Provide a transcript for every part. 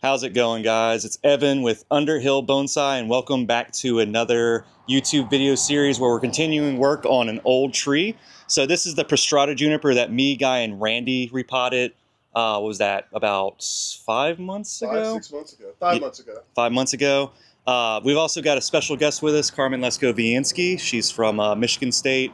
How's it going, guys? It's Evan with Underhill Bonsai, and welcome back to another YouTube video series where we're continuing work on an old tree. So this is the prostrata juniper that me, Guy, and Randy repotted. What was that, about 5 months ago? 6 months ago. 5 months ago. 5 months ago. We've also got a special guest with us, Carmen Leskoviansky. She's from Michigan State.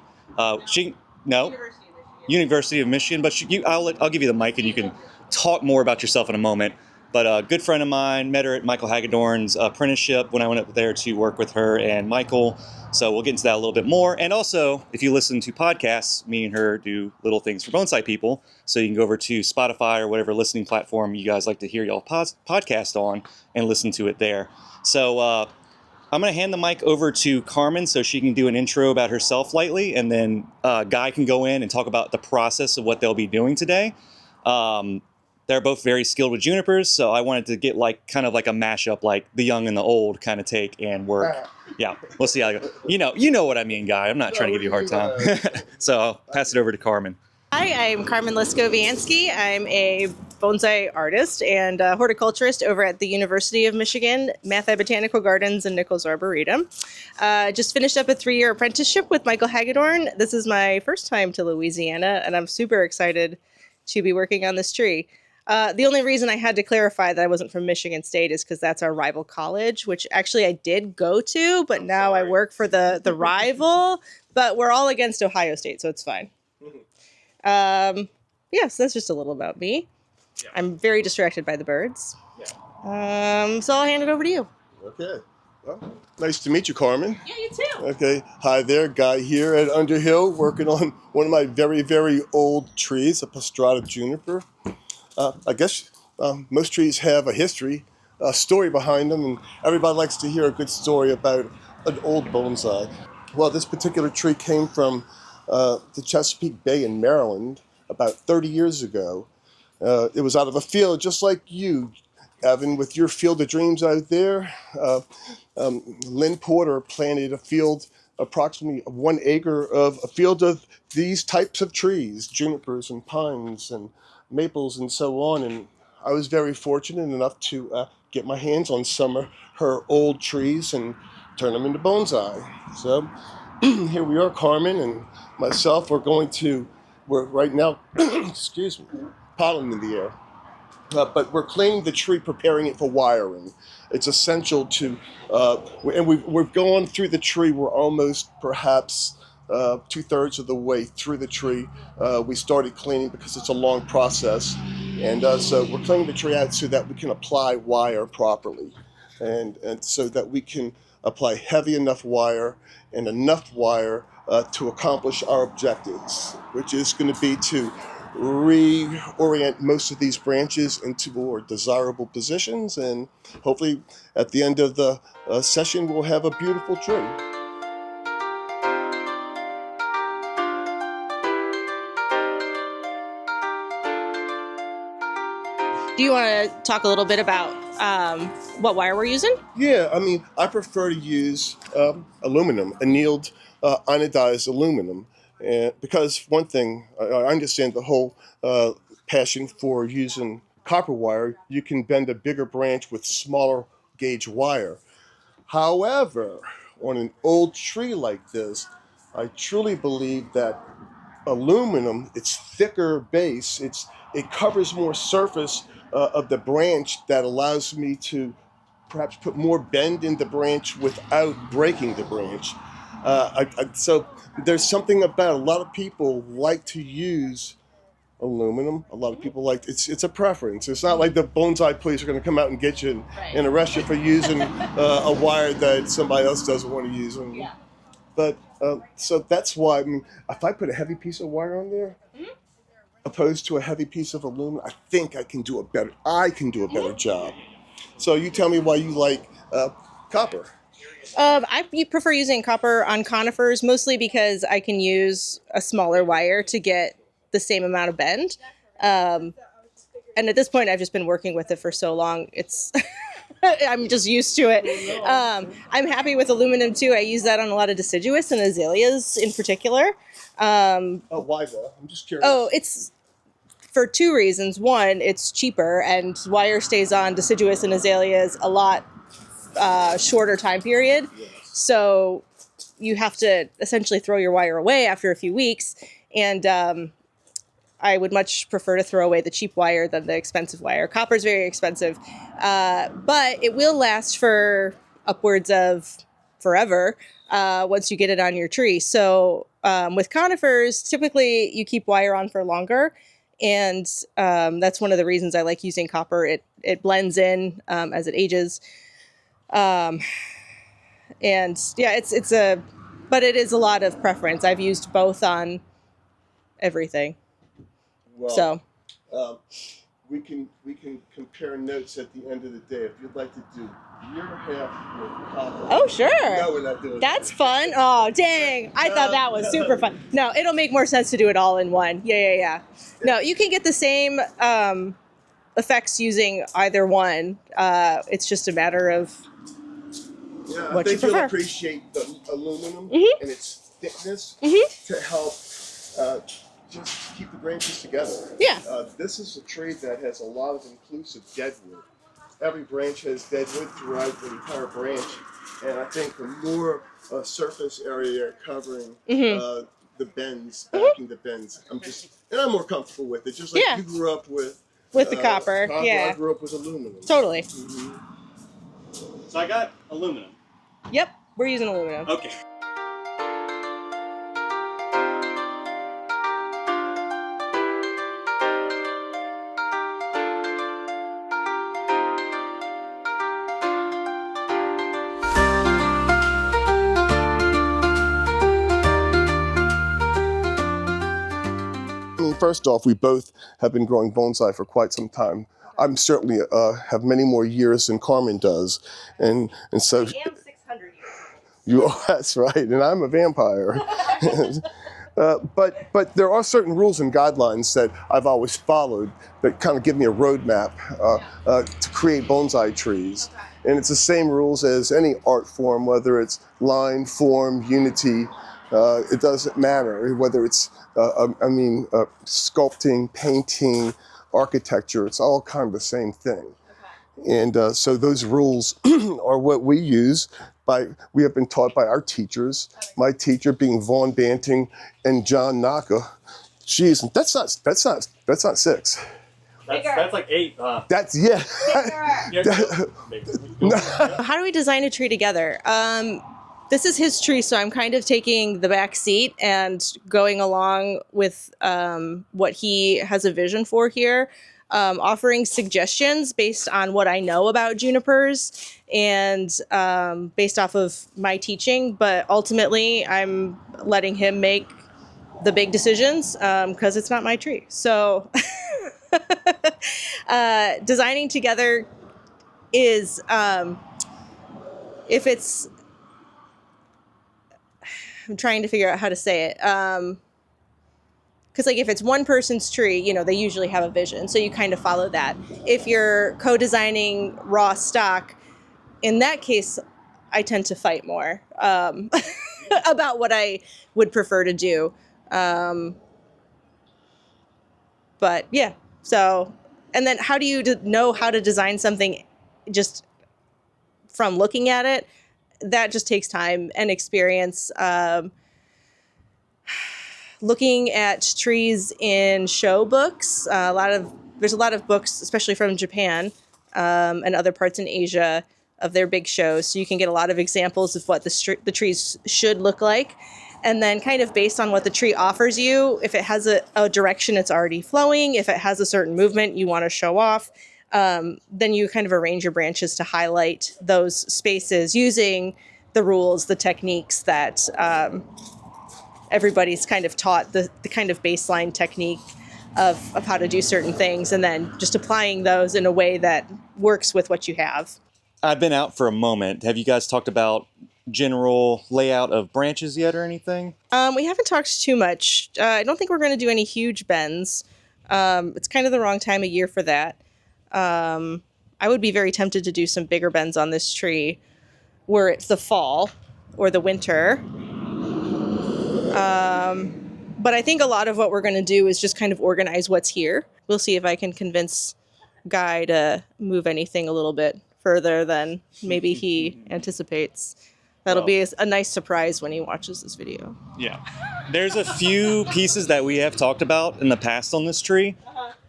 University of Michigan. But I'll give you the mic and you can talk more about yourself in a moment. But a good friend of mine, met her at Michael Hagedorn's apprenticeship when I went up there to work with her and Michael. So we'll get into that a little bit more. And also, if you listen to podcasts, me and her do little things for bonsai people. So you can go over to Spotify or whatever listening platform you guys like to hear y'all podcast on and listen to it there. So I'm going to hand the mic over to Carmen so she can do an intro about herself lightly. And then Guy can go in and talk about the process of what they'll be doing today. They're both very skilled with junipers, so I wanted to get kind of like a mashup, like the young and the old kind of take and work. Yeah, we'll see how it goes. You know what I mean, Guy. I'm not trying to give you a hard time. So I'll pass it over to Carmen. Hi, I'm Carmen Leskoviansky. I'm a bonsai artist and a horticulturist over at the University of Michigan, Mathi Botanical Gardens and Nichols Arboretum. Just finished up a 3-year apprenticeship with Michael Hagedorn. This is my first time to Louisiana, and I'm super excited to be working on this tree. The only reason I had to clarify that I wasn't from Michigan State is because that's our rival college, which actually I did go to, but now I work for the rival, but we're all against Ohio State, so it's fine. So that's just a little about me. Yeah. I'm very distracted by the birds. Yeah. So I'll hand it over to you. Okay. Well, nice to meet you, Carmen. Yeah, you too. Okay. Hi there, Guy here at Underhill, working on one of my very, very old trees, a prostrata juniper. I guess most trees have a history, a story behind them, and everybody likes to hear a good story about an old bonsai. Well, this particular tree came from the Chesapeake Bay in Maryland about 30 years ago. It was out of a field just like you, Evan, with your field of dreams out there. Lynn Porter planted a field, approximately 1 acre of a field of these types of trees, junipers and pines and maples and so on, and I was very fortunate enough to get my hands on some of her old trees and turn them into bonsai. So here we are, Carmen and myself. We're right now, excuse me, pollen in the air. But we're cleaning the tree, preparing it for wiring. It's essential to, and we've gone through the tree. We're almost perhaps 2/3 of the way through the tree. We started cleaning because it's a long process, and so we're cleaning the tree out so that we can apply wire properly, and so that we can apply heavy enough wire and enough wire to accomplish our objectives, which is going to be to reorient most of these branches into more desirable positions, and hopefully at the end of the session we'll have a beautiful tree. Do you want to talk a little bit about what wire we're using? Yeah, I mean, I prefer to use aluminum, annealed anodized aluminum, because one thing, I understand the whole passion for using copper wire. You can bend a bigger branch with smaller gauge wire. However, on an old tree like this, I truly believe that aluminum, its thicker base, it covers more surface of the branch that allows me to perhaps put more bend in the branch without breaking the branch. So there's something about, a lot of people like to use aluminum. A lot of people it's a preference. It's not like the bonsai police are going to come out and get you and arrest you for using a wire that somebody else doesn't want to use. Yeah. But so that's why, I mean, if I put a heavy piece of wire on there, opposed to a heavy piece of aluminum, I think I can do a better job. So you tell me why you like copper. I prefer using copper on conifers, mostly because I can use a smaller wire to get the same amount of bend. And at this point, I've just been working with it for so long, it's I'm just used to it. I'm happy with aluminum too. I use that on a lot of deciduous and azaleas in particular. Why though? I'm just curious. Oh, it's for two reasons. One, it's cheaper, and wire stays on deciduous and azaleas a lot shorter time period. So you have to essentially throw your wire away after a few weeks. And I would much prefer to throw away the cheap wire than the expensive wire. Copper is very expensive, but it will last for upwards of forever once you get it on your tree. So with conifers, typically you keep wire on for longer. And that's one of the reasons I like using copper. It blends in as it ages. And yeah, but it is a lot of preference. I've used both on everything. Well, we can compare notes at the end of the day if you'd like to do year and a half with copper. Oh, sure. No, we're not doing That's that. fun. Oh, dang. I thought that was super fun. No, it'll make more sense to do it all in one. Yeah. No, you can get the same effects using either one. It's just a matter of Yeah, what I you think you'll prefer. appreciate the aluminum and its thickness to help just keep the branches together. Yeah. This is a tree that has a lot of inclusive deadwood. Every branch has deadwood throughout the entire branch, and I think the more surface area covering the bends, backing the bends, I'm more comfortable with it. Just like you grew up with the copper. Yeah. I grew up with aluminum. Totally. So I got aluminum. Yep. We're using aluminum. Okay. First off, we both have been growing bonsai for quite some time. I'm certainly have many more years than Carmen does, and so. I am 600 years. That's right, and I'm a vampire. But there are certain rules and guidelines that I've always followed that kind of give me a roadmap to create bonsai trees. And it's the same rules as any art form, whether it's line, form, unity. It doesn't matter whether it's, sculpting, painting, architecture. It's all kind of the same thing. And so those rules are what we use. We have been taught by our teachers. My teacher being Vaughn Banting and John Naka. Jeez, that's not 6. That's like 8. That's How do we design a tree together? This is his tree, so I'm kind of taking the back seat and going along with what he has a vision for here. Offering suggestions based on what I know about junipers and based off of my teaching, but ultimately I'm letting him make the big decisions because it's not my tree. So designing together is, if it's, I'm trying to figure out how to say it. Because if it's one person's tree, they usually have a vision. So you kind of follow that. If you're co-designing raw stock, in that case, I tend to fight more about what I would prefer to do. But yeah, so, and then how do you know how to design something just from looking at it? That just takes time and experience. Looking at trees in show books, there's a lot of books, especially from Japan and other parts in Asia, of their big shows. So you can get a lot of examples of what the trees should look like. And then kind of based on what the tree offers you, if it has a direction it's already flowing, if it has a certain movement you want to show off, then you kind of arrange your branches to highlight those spaces using the rules, the techniques that everybody's kind of taught, the kind of baseline technique of how to do certain things, and then just applying those in a way that works with what you have. I've been out for a moment. Have you guys talked about general layout of branches yet or anything? We haven't talked too much. I don't think we're going to do any huge bends. It's kind of the wrong time of year for that. I would be very tempted to do some bigger bends on this tree were it the fall or the winter. But I think a lot of what we're going to do is just kind of organize what's here. we'll see if I can convince Guy to move anything a little bit further than maybe he anticipates. That'll be a nice surprise when he watches this video. Yeah. There's a few pieces that we have talked about in the past on this tree.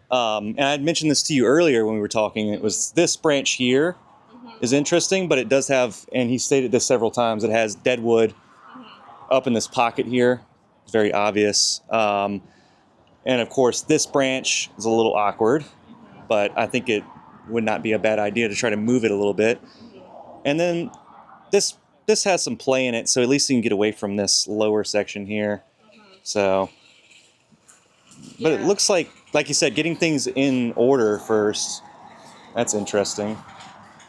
And I had mentioned this to you earlier when we were talking. It was this branch here is interesting, but it does have, and he stated this several times, it has dead wood up in this pocket here. It's very obvious. And of course, this branch is a little awkward, but I think it would not be a bad idea to try to move it a little bit. And then this has some play in it, so at least you can get away from this lower section here. So, but it looks like you said, getting things in order first. That's interesting,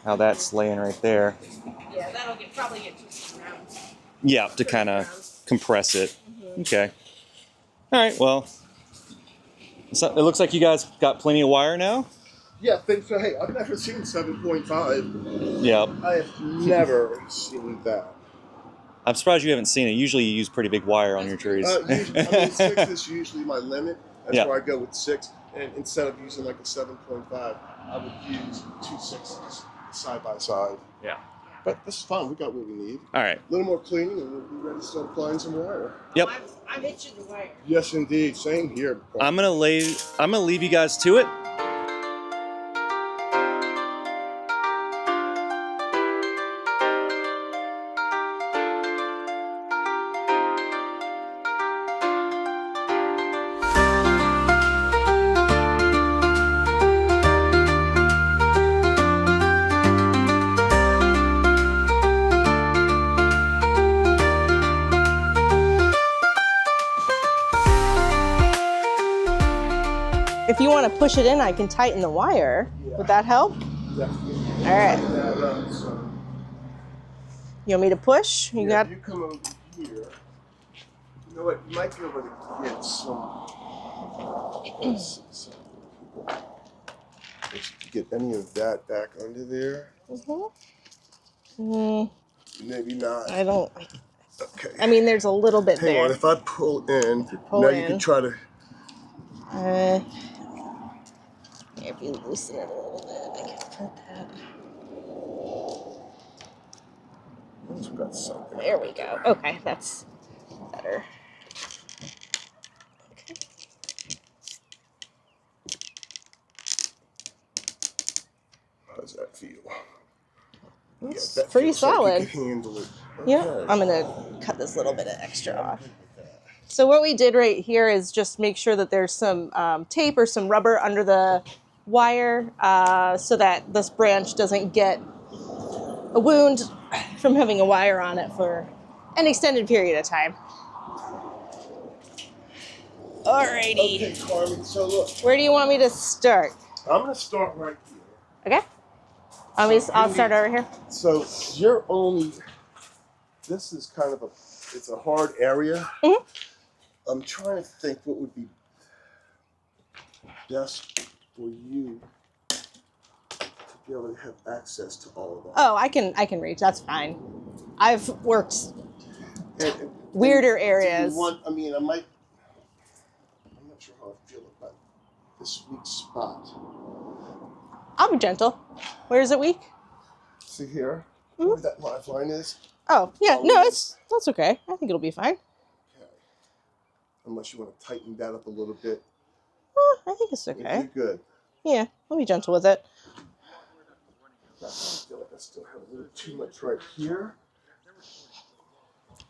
how that's laying right there. Yeah, that'll probably get twisted around. Yeah, to kind of compress it. Okay. All right, well, so it looks like you guys got plenty of wire now. Yeah, thanks. Hey, I've never seen 7.5. Yep. I have never seen that. I'm surprised you haven't seen it. Usually you use pretty big wire on your trees. Usually, 6 is usually my limit. That's Yeah. where I go with 6. And instead of using like a 7.5, I would use 2 6s side by side. Yeah. But this is fine. We got what we need. All right. A little more cleaning, and we'll be ready to start applying some wire. Yep. I'm itching the wire. Yes, indeed. Same here. I'm gonna leave you guys to it. If you want to push it in, I can tighten the wire. Yeah. Would that help? Yeah. All right. You want me to push? You got. You come over here. You know what? You might be able to get some. Let's see, if you get any of that back under there. Maybe not. I don't. Okay. I mean, there's a little bit Hang there. on. If I pull in, pull now in. you can try to. If you loosen it a little bit, I can put that. We've got something. There we go. Okay, that's better. Okay. How does that feel? It's that pretty feels like solid. you can handle it. Yeah, Okay. I'm gonna cut this little bit of extra off. So what we did right here is just make sure that there's some tape or some rubber under the wire so that this branch doesn't get a wound from having a wire on it for an extended period of time. Alrighty. Okay, Carmen. So look, Where do you want me to start? I'm gonna start right here. Okay. I'll start over here. So you're only. This is kind of it's a hard area. Mhm. I'm trying to think what would be best for you to be able to have access to all of that. Oh, I can reach. That's fine. I've worked And weirder do you areas. want, I mean, I'm not sure how I feel about this weak spot. I'll be gentle. Where is it weak? See here, where that lifeline is. Oh, yeah. Oh, No, yes. that's okay. I think it'll be fine. Okay. Unless you want to tighten that up a little bit. I think it's okay. You're good. Yeah, I'll be gentle with it. I feel like I still have a little too much right here.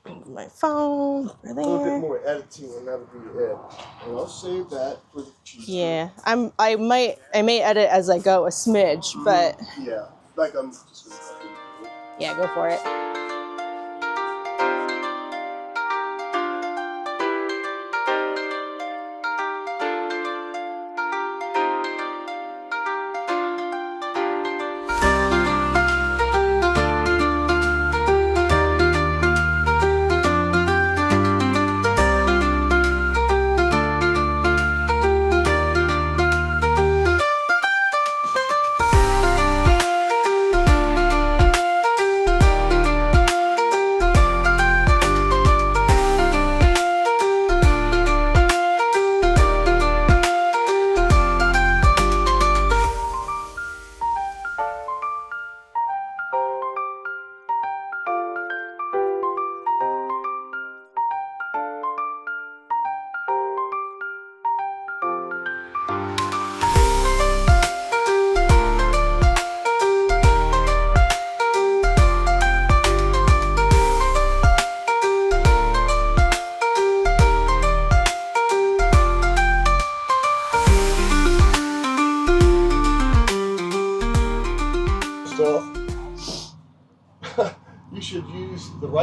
Move my phone over A little bit there. more editing and that'll be it. And I'll save that for the cheese. Yeah, I may edit as I go a smidge, but Yeah, like I'm just gonna yeah, go for it.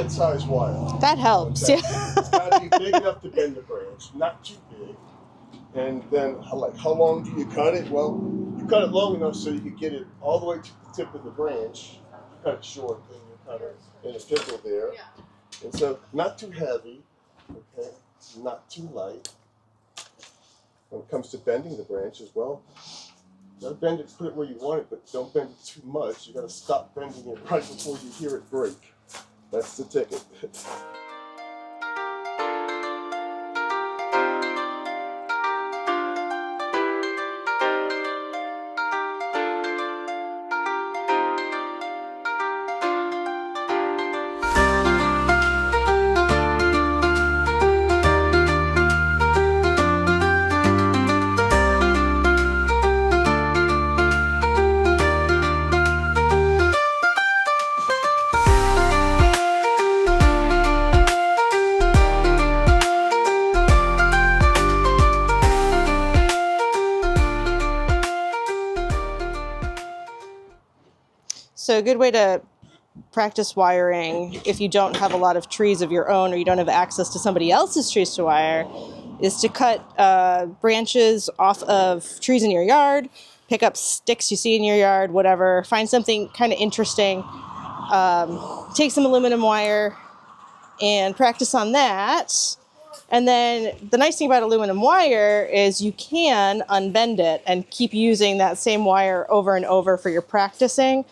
right size wire. That helps. Okay? Yeah. It's got to be big enough to bend the branch, not too big. And then, like, how long do you cut it? Well, you cut it long enough so you can get it all the way to the tip of the branch. You cut it short, then you cut it in a pickle there. And so, not too heavy, okay? Not too light. When it comes to bending the branch as well, you gotta bend it, put it where you want it, but don't bend it too much. You gotta stop bending it right before you hear it break. That's the ticket. So a good way to practice wiring if you don't have a lot of trees of your own or you don't have access to somebody else's trees to wire is to cut branches off of trees in your yard, pick up sticks you see in your yard, whatever, find something kind of interesting, take some aluminum wire and practice on that. And then the nice thing about aluminum wire is you can unbend it and keep using that same wire over and over for your practicing.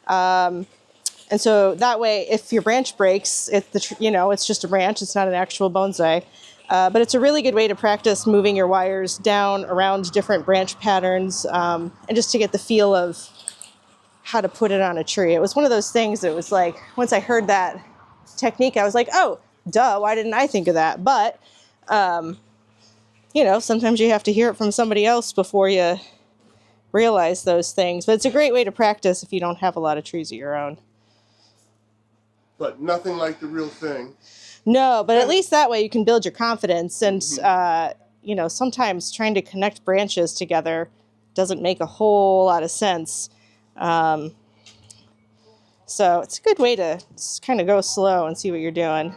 And so that way, if your branch breaks, it's just a branch. It's not an actual bonsai. But it's a really good way to practice moving your wires down around different branch patterns and just to get the feel of how to put it on a tree. It was one of those things that was like, once I heard that technique, I was like, oh, duh, why didn't I think of that? But, sometimes you have to hear it from somebody else before you realize those things. But it's a great way to practice if you don't have a lot of trees of your own. But nothing like the real thing. No, but at least that way you can build your confidence. And, sometimes trying to connect branches together doesn't make a whole lot of sense. So it's a good way to just kind of go slow and see what you're doing.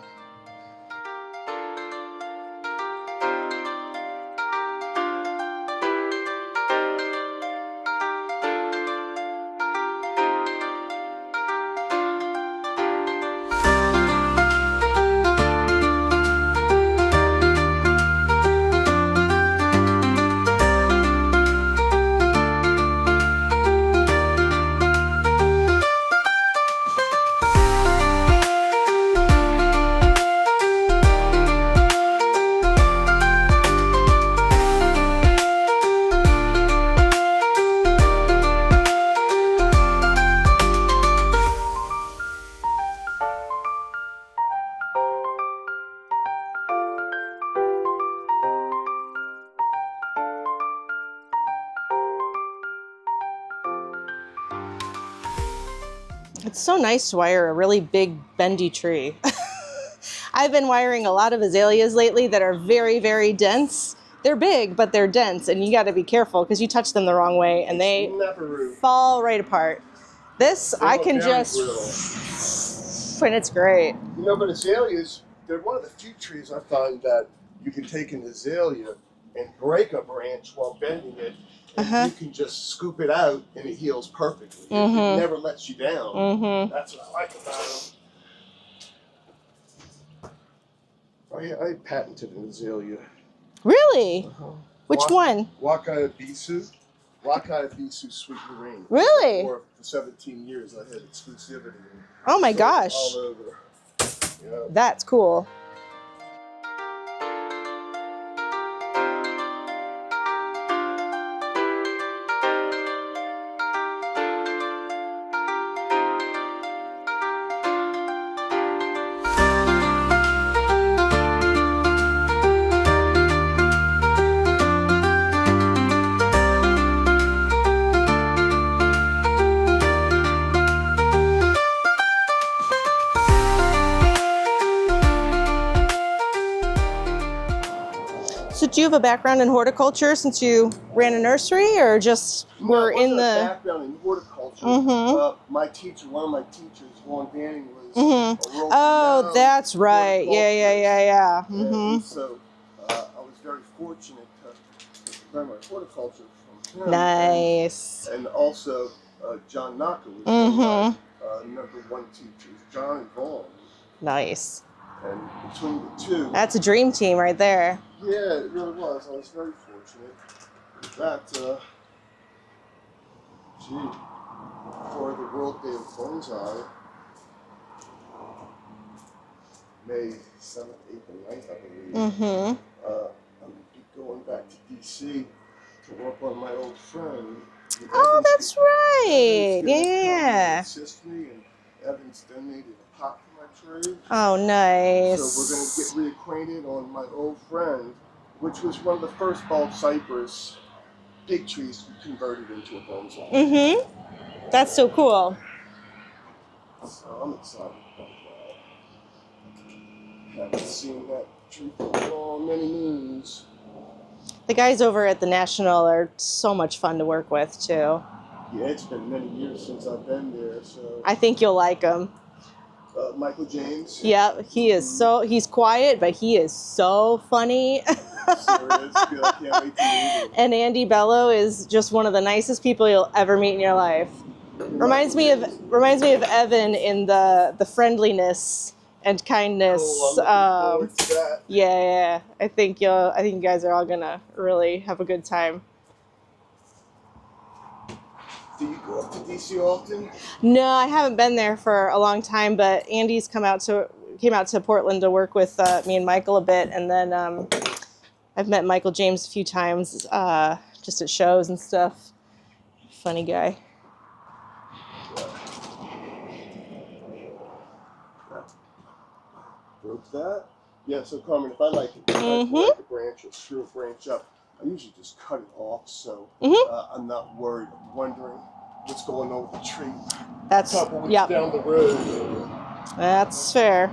It's so nice to wire a really big bendy tree. I've been wiring a lot of azaleas lately that are very, very dense. They're big, but they're dense, and you got to be careful because you touch them the wrong way and they fall right apart. This, I can just, and it's great. But azaleas, they're one of the few trees I find that you can take an azalea and break a branch while bending it, and you can just scoop it out and it heals perfectly. It never lets you down. That's what I like about them. I patented an azalea. Really? Which one? Wakai Abisu. Wakai Abisu Sweet Lorraine. Really? For 17 years I had exclusivity. Oh my gosh. All over. Yeah. That's cool. So do you have a background in horticulture since you ran a nursery, or just were in the background in horticulture? My teacher, one of my teachers, Vaughn Banning, was Oh, that's right. Yeah. And so I was very fortunate to learn my horticulture from him. Nice. And also John Knocker was number 1 teachers, John and Vaughn. Nice. And between the two, That's a dream team right there. yeah, it really was. I was very fortunate that, for the World Day of Bonsai, May 7th, 8th, and 9th, I believe, I'm going back to D.C. to work on my old friend. Oh, that's right. Yeah. Assist me, and Evan's donated a pot for my tree. Oh, nice. So we're going to get reacquainted on my old friend, which was one of the first bulb cypress big trees we converted into a bonsai. That's so cool. So I'm excited about that. Haven't seen that tree for many moons. The guys over at the National are so much fun to work with, too. Yeah, it's been many years since I've been there, so. I think you'll like him. Michael James. Yeah, he is he's quiet, but he is so funny. Sure is. Good. I can't wait to meet him. And Andy Bello is just one of the nicest people you'll ever meet in your life. Reminds me of Evan in the friendliness and kindness. Cool, I'm looking forward to that. Yeah. I think you guys are all gonna really have a good time. Do you go up to DC often? No, I haven't been there for a long time, but Andy's came out to Portland to work with me and Michael a bit, and then I've met Michael James a few times just at shows and stuff. Funny guy. Broke that? Yeah, so Carmen, if I like a branch or screw a branch up, I usually just cut it off, so I'm not worried, wondering what's going on with the tree. That's a couple weeks down the road. That's fair.